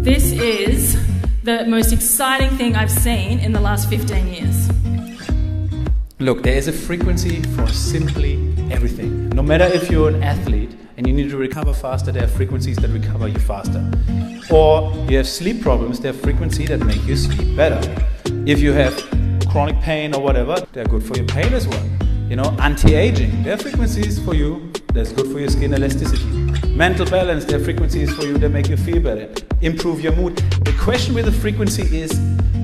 This is the most exciting thing I've seen in the last 15 years. Look, there is a frequency for simply everything. No matter if you're an athlete and you need to recover faster, there are frequencies that recover you faster. Or you have sleep problems, there are frequencies that make you sleep better. If you have chronic pain or whatever, they're good for your pain as well. You know, anti-aging, there are frequencies for you that's good for your skin elasticity. Mental balance, there are frequencies for you that make you feel better. Improve your mood. The question with the frequency is,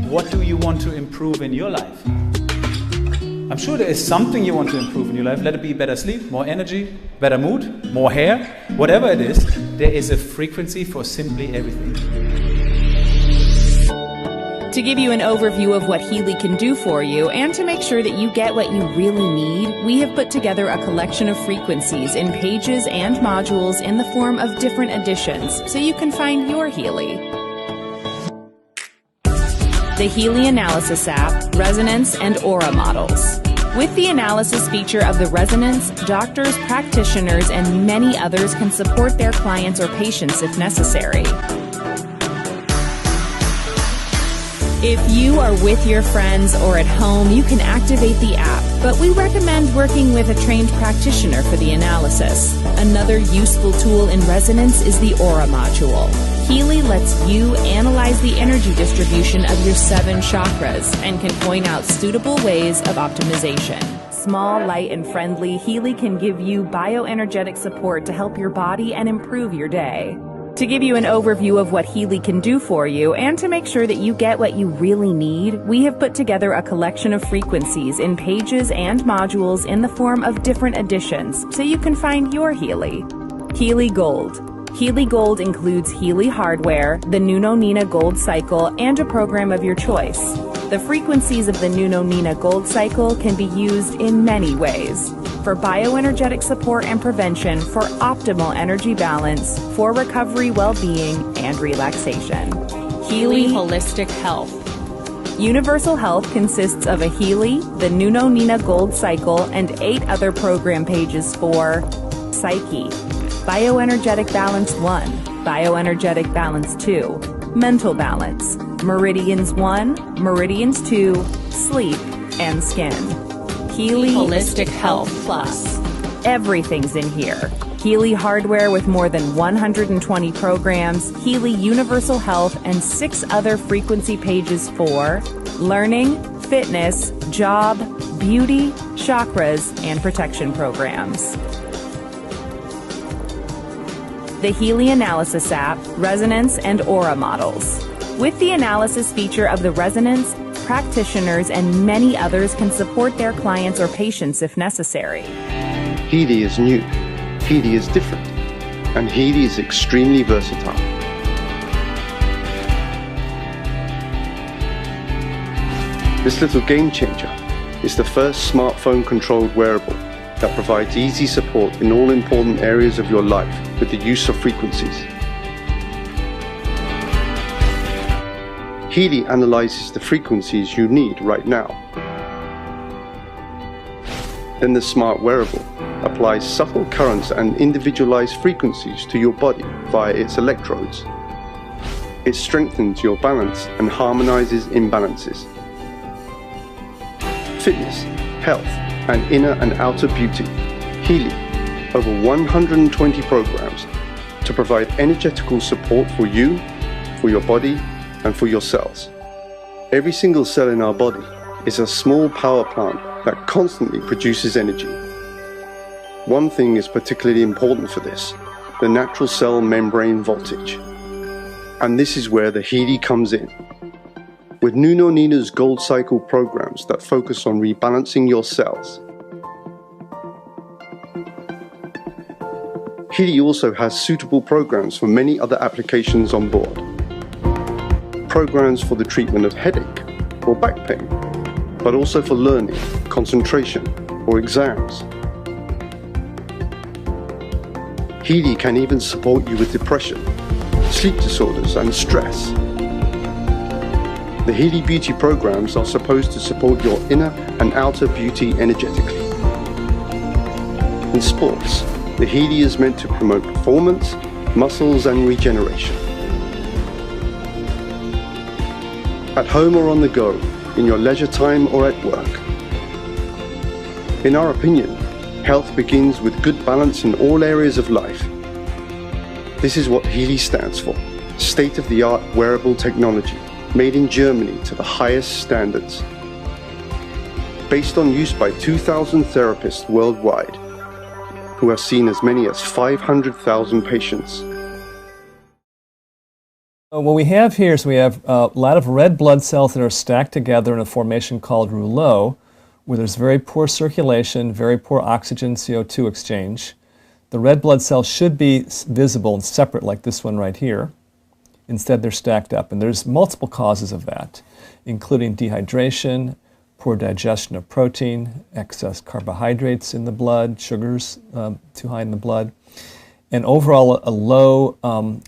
what do you want to improve in your life? I'm sure there is something you want to improve in your life. Let it be better sleep, more energy, better mood, more hair, whatever it is. There is a frequency for simply everything. To give you an overview of what Healy can do for you and to make sure that you get what you really need, we have put together a collection of frequencies in pages and modules in the form of different editions so you can find your Healy. The Healy Analysis app, Resonance, and Aura models. With the analysis feature of the resonance, doctors, practitioners, and many others can support their clients or patients if necessary. If you are with your friends or at home, you can activate the app, but we recommend working with a trained practitioner for the analysis. Another useful tool in Resonance is the Aura module. Healy lets you analyze the energy distribution of your 7 chakras and can point out suitable ways of optimization. Small, light, and friendly, Healy can give you bioenergetic support to help your body and improve your day. To give you an overview of what Healy can do for you and to make sure that you get what you really need, we have put together a collection of frequencies in pages and modules in the form of different editions so you can find your Healy. Healy Gold. Healy Gold includes Healy hardware, the Nuno Nina Gold Cycle, and a program of your choice. The frequencies of the Nuno Nina Gold Cycle can be used in many ways. For bioenergetic support and prevention, for optimal energy balance, for recovery, well-being, and relaxation. Healy Holistic Health. Universal Health consists of a Healy, the Nuno Nina Gold Cycle, and 8 other program pages for Psyche, Bioenergetic Balance 1, Bioenergetic Balance 2, Mental Balance, Meridians 1, Meridians 2, Sleep, and Skin. Healy Holistic Health Plus. Everything's in here. Healy hardware with more than 120 programs, Healy Universal Health, and 6 other frequency pages for learning, fitness, job, beauty, chakras, and protection programs. The Healy Analysis app, Resonance, and Aura models. With the analysis feature of the Resonance, practitioners and many others can support their clients or patients if necessary. Healy is new, Healy is different, and Healy is extremely versatile. This little game changer is the first smartphone-controlled wearable that provides easy support in all important areas of your life with the use of frequencies. Healy analyzes the frequencies you need right now. Then the smart wearable applies subtle currents and individualized frequencies to your body via its electrodes. It strengthens your balance and harmonizes imbalances. Fitness, health, and inner and outer beauty. Healy, over 120 programs to provide energetical support for you, for your body, and for your cells. Every single cell in our body is a small power plant that constantly produces energy. One thing is particularly important for this, the natural cell membrane voltage. And this is where the Healy comes in. With Nuno Nina's Gold Cycle programs that focus on rebalancing your cells. Healy also has suitable programs for many other applications on board. Programs for the treatment of headache or back pain, but also for learning, concentration, or exams. Healy can even support you with depression, sleep disorders, and stress. The Healy Beauty programs are supposed to support your inner and outer beauty energetically. In sports, the Healy is meant to promote performance, muscles, and regeneration. at home or on the go, in your leisure time or at work. In our opinion, health begins with good balance in all areas of life. This is what Healy stands for: state-of-the-art wearable technology, made in Germany to the highest standards. Based on use by 2,000 therapists worldwide, who have seen as many as 500,000 patients. What we have here is we have a lot of red blood cells that are stacked together in a formation called rouleau, where there's very poor circulation, very poor oxygen CO2 exchange. The red blood cells should be visible and separate like this one right here. Instead, they're stacked up, and there's multiple causes of that, including dehydration, poor digestion of protein, excess carbohydrates in the blood, sugars too high in the blood, and overall a low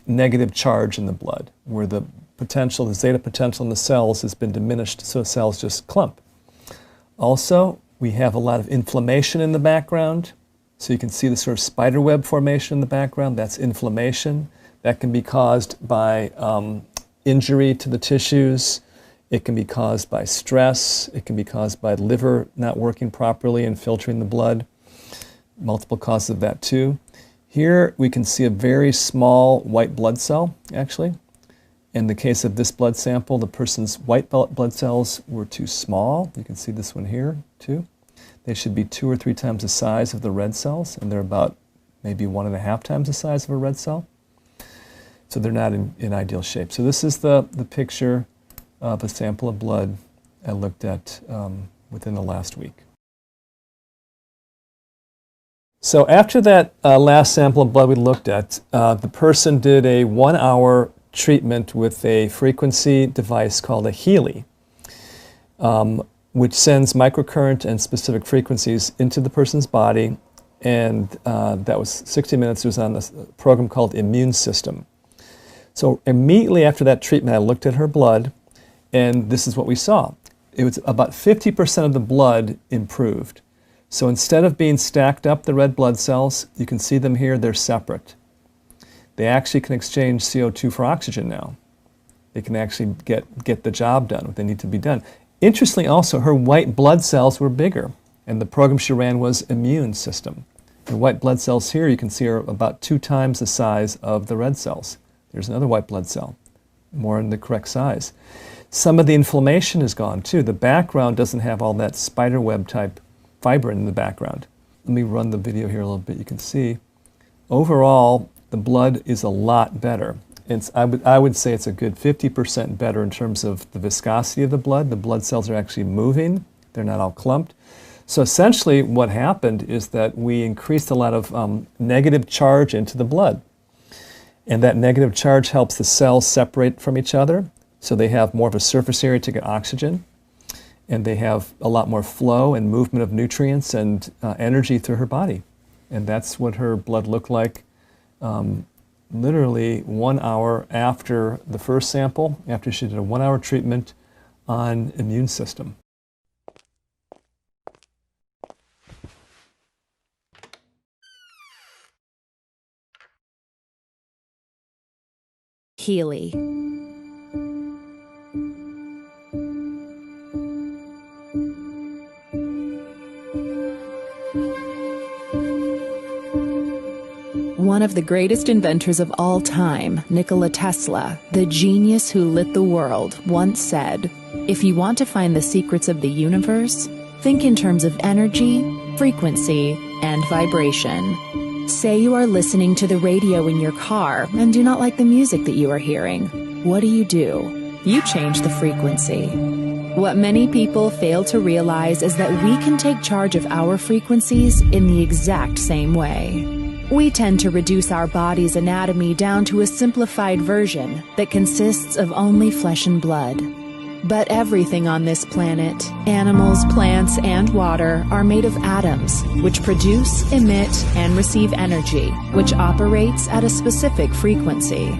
negative charge in the blood, where the potential, the zeta potential in the cells has been diminished, so cells just clump. Also, we have a lot of inflammation in the background. So you can see the sort of spider web formation in the background. That's inflammation. That can be caused by injury to the tissues. It can be caused by stress. It can be caused by liver not working properly and filtering the blood. Multiple causes of that too. Here we can see a very small white blood cell, actually. In the case of this blood sample, the person's white blood cells were too small. You can see this one here too. They should be 2 or 3 times the size of the red cells, and they're about maybe 1.5 times the size of a red cell. So they're not in ideal shape. So this is the picture of a sample of blood I looked at within the last week. So after that last sample of blood we looked at, the person did a 1-hour treatment with a frequency device called a Healy, which sends microcurrent and specific frequencies into the person's body, and that was 60 minutes. It was on a program called Immune System. So immediately after that treatment, I looked at her blood, and this is what we saw. It was about 50% of the blood improved. So instead of being stacked up, the red blood cells, you can see them here, they're separate. They actually can exchange CO2 for oxygen now. They can actually get the job done, what they need to be done. Interestingly also, her white blood cells were bigger, and the program she ran was Immune System. The white blood cells here, you can see, are about 2 times the size of the red cells. There's another white blood cell, more in the correct size. Some of the inflammation is gone too. The background doesn't have all that spider web type fibrin in the background. Let me run the video here a little bit. You can see, overall, the blood is a lot better. I would say it's a good 50% better in terms of the viscosity of the blood. The blood cells are actually moving. They're not all clumped. So essentially what happened is that we increased a lot of negative charge into the blood. And that negative charge helps the cells separate from each other. So they have more of a surface area to get oxygen. And they have a lot more flow and movement of nutrients and energy through her body. And that's what her blood looked like literally 1 hour after the first sample, after she did a 1-hour treatment on Immune System. Healy. One of the greatest inventors of all time, Nikola Tesla, the genius who lit the world, once said, "If you want to find the secrets of the universe, think in terms of energy, frequency, and vibration." Say you are listening to the radio in your car and do not like the music that you are hearing. What do? You change the frequency. What many people fail to realize is that we can take charge of our frequencies in the exact same way. We tend to reduce our body's anatomy down to a simplified version that consists of only flesh and blood. But everything on this planet, animals, plants, and water, are made of atoms, which produce, emit, and receive energy, which operates at a specific frequency.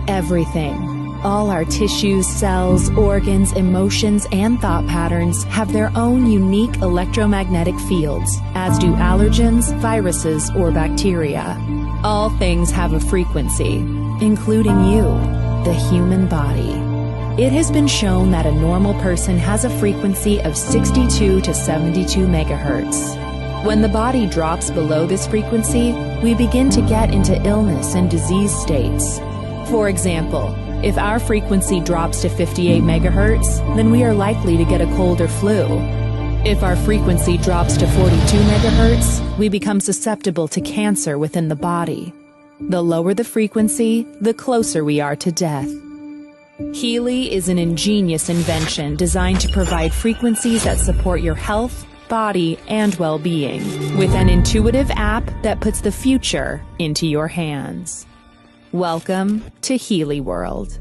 Everything. All our tissues, cells, organs, emotions, and thought patterns have their own unique electromagnetic fields, as do allergens, viruses, or bacteria. All things have a frequency, including you, the human body. It has been shown that a normal person has a frequency of 62 to 72 megahertz. When the body drops below this frequency, we begin to get into illness and disease states. For example, if our frequency drops to 58 megahertz, then we are likely to get a cold or flu. If our frequency drops to 42 megahertz, we become susceptible to cancer within the body. The lower the frequency, the closer we are to death. Healy is an ingenious invention designed to provide frequencies that support your health, body, and well-being, with an intuitive app that puts the future into your hands. Welcome to Healy World.